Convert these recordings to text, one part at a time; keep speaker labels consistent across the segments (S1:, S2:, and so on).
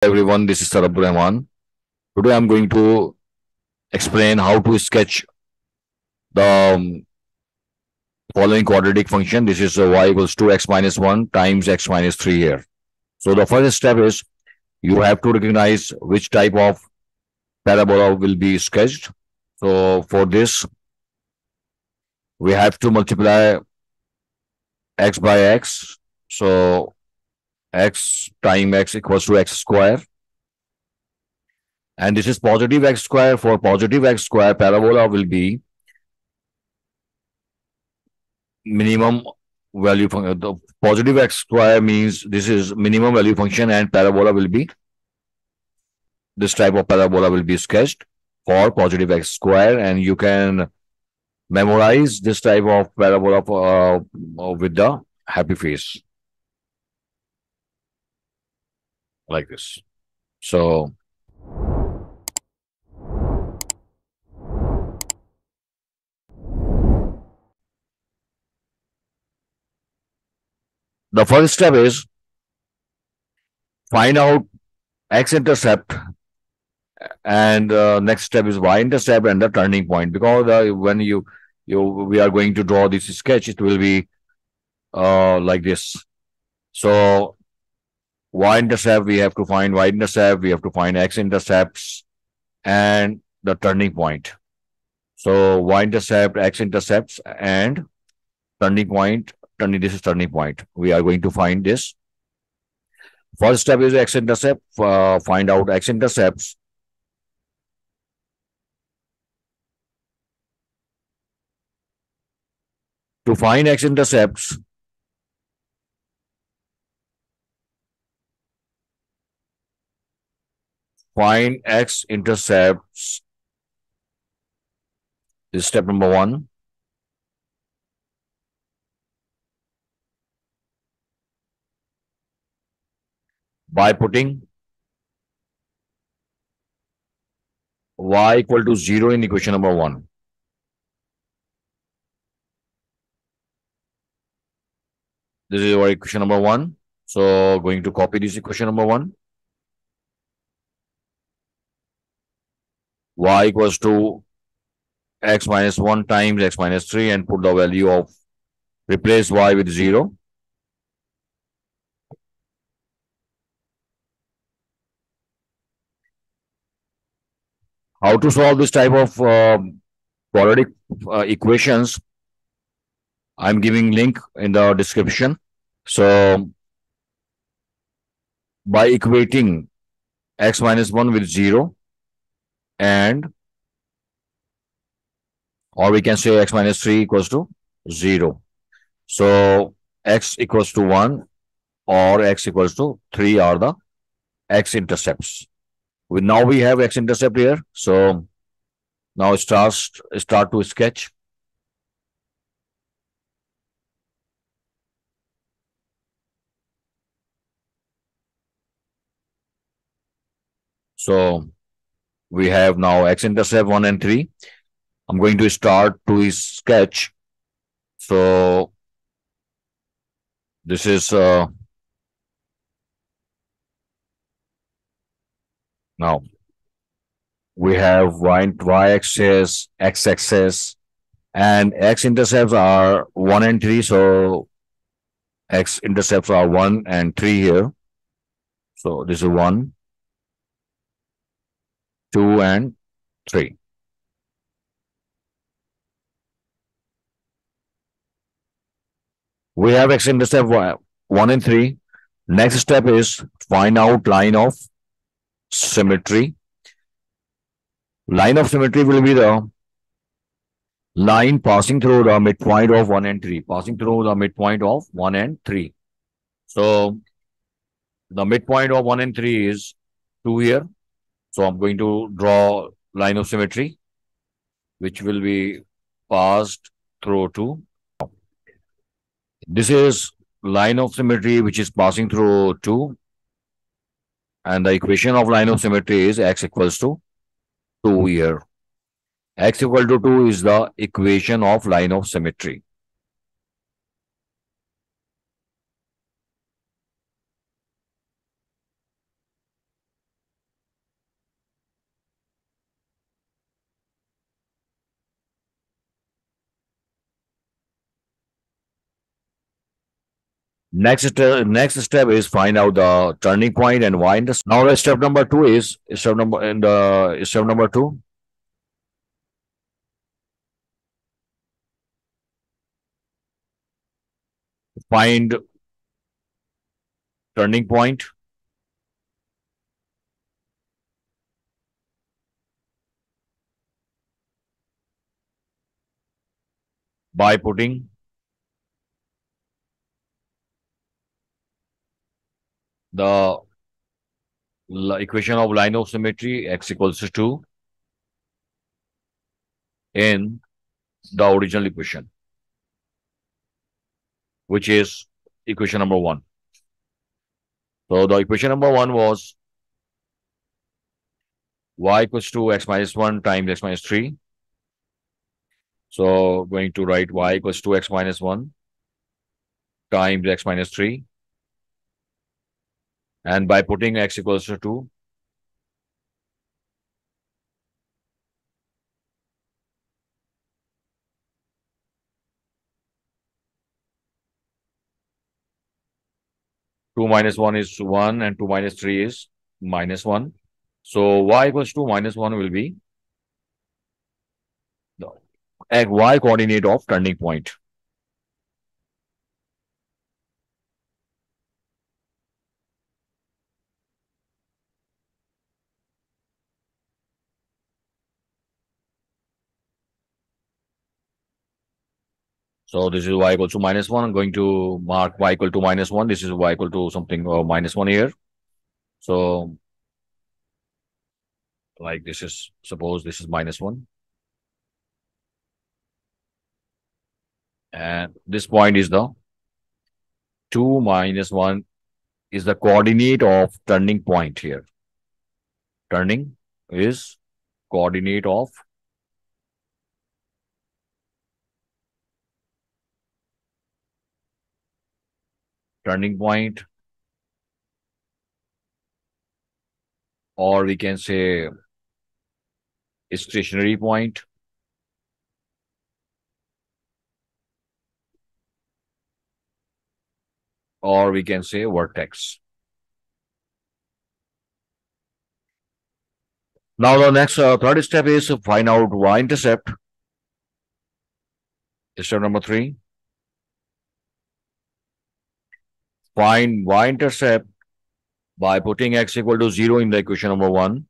S1: Everyone, this is Sir Abdur Rehman. Today I'm going to explain how to sketch the following quadratic function. This is y equals 2x minus 1 times x minus 3 here. So the first step is you have to recognize which type of parabola will be sketched. So for this, we have to multiply x by x. So x times x equals to x square. And this is positive x square. For positive x square, parabola will be minimum value function. The positive x square means this is minimum value function, and parabola will be this type of parabola will be sketched for positive x square, and you can memorize this type of parabola with the happy face like this. So the first step is find out x-intercept, and next step is y-intercept and the turning point. Because when we are going to draw this sketch, it will be like this. So y-intercept, we have to find y-intercept, we have to find x-intercepts and the turning point. So y-intercept, x-intercepts and turning point. This is turning point. We are going to find this. First step is x-intercept. Find out x-intercepts. To find x-intercepts, find x-intercepts is step number 1. By putting y equal to 0 in equation number 1. This is our equation number 1. So going to copy this equation number 1. Y equals to x minus 1 times x minus 3, and put the value of, replace y with 0. How to solve this type of quadratic equations? I'm giving link in the description. So by equating x minus 1 with 0, and or we can say x minus 3 equals to 0. So x equals to 1 or x equals to 3 are the x-intercepts. Now we have x-intercept here. So now start to sketch. So we have now x-intercept 1 and 3. I'm going to start to sketch. So this is now we have y-axis, x-axis, and x-intercepts are 1 and 3. So x-intercepts are 1 and 3 here. So this is 1, 2, and 3. We have x-intercept 1 and 3. Next step is find out line of symmetry. Line of symmetry will be the line passing through the midpoint of 1 and 3. Passing through the midpoint of 1 and 3. So the midpoint of 1 and 3 is 2 here. So I'm going to draw line of symmetry, which will be passed through 2. This is line of symmetry which is passing through 2. And the equation of line of symmetry is x equals to 2 here. X equal to 2 is the equation of line of symmetry. Next step is find out the turning point and y-intercept. Now the step number two is step number two. Find turning point by putting the equation of line of symmetry x equals to 2 in the original equation, which is equation number one. So the equation number one was y equals to x minus 1 times x minus 3. So going to write y equals to x minus 1 times x minus 3. And by putting x equals to 2, 2 minus 1 is 1 and 2 minus 3 is minus 1. So y equals to minus 1 will be the y coordinate of turning point. So this is y equal to minus 1. I'm going to mark y equal to minus 1. This is y equal to something minus 1 here. So like this is, suppose this is minus 1. And this point is the 2 minus 1 is the coordinate of turning point here. Turning is coordinate of turning point, or we can say stationary point, or we can say vertex. Now the next third step is to find out y-intercept. Step number 3. Find y-intercept by putting x equal to 0 in the equation number 1.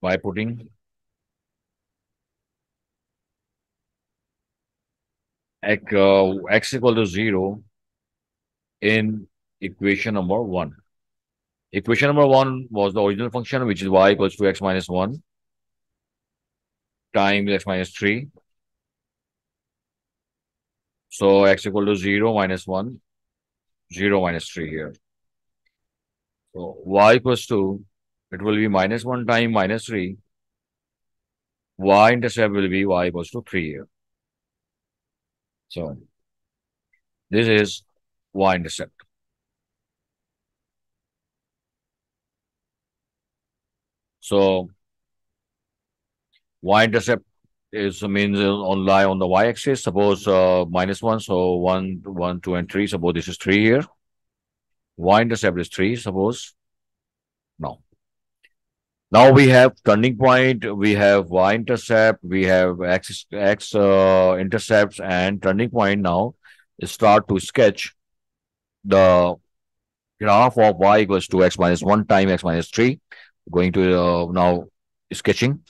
S1: By putting x equal to 0 in equation number 1. Equation number 1 was the original function, which is y equals to x minus 1 times x minus 3. So x equal to 0 minus 1, 0 minus 3 here. So y equals to, it will be minus 1 times minus 3. Y-intercept will be y equals to 3 here. So this is y-intercept. So y-intercept is means on lie on the y-axis. Suppose minus 1, so 1, 1, 2, and 3. Suppose this is 3 here. Y-intercept is 3, suppose. No. Now we have turning point, we have y-intercept, we have x intercepts, and turning point. Now start to sketch the graph of y equals to x minus 1 times x minus 3. Going to now sketching.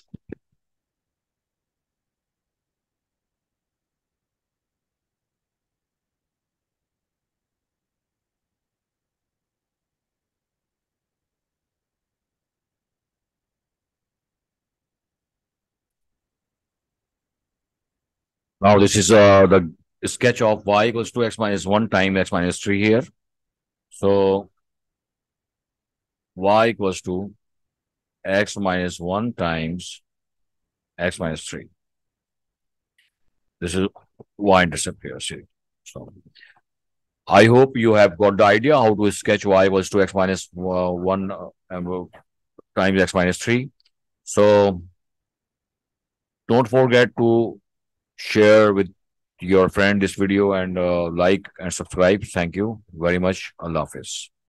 S1: Now this is the sketch of y equals to x minus 1 times x minus 3 here. So y equals to x minus 1 times x minus 3. This is y-intercept here. See. So I hope you have got the idea how to sketch y equals to x minus 1 times x minus 3. So Don't forget to share with your friend this video and like and subscribe. Thank you very much. Allah Hafiz.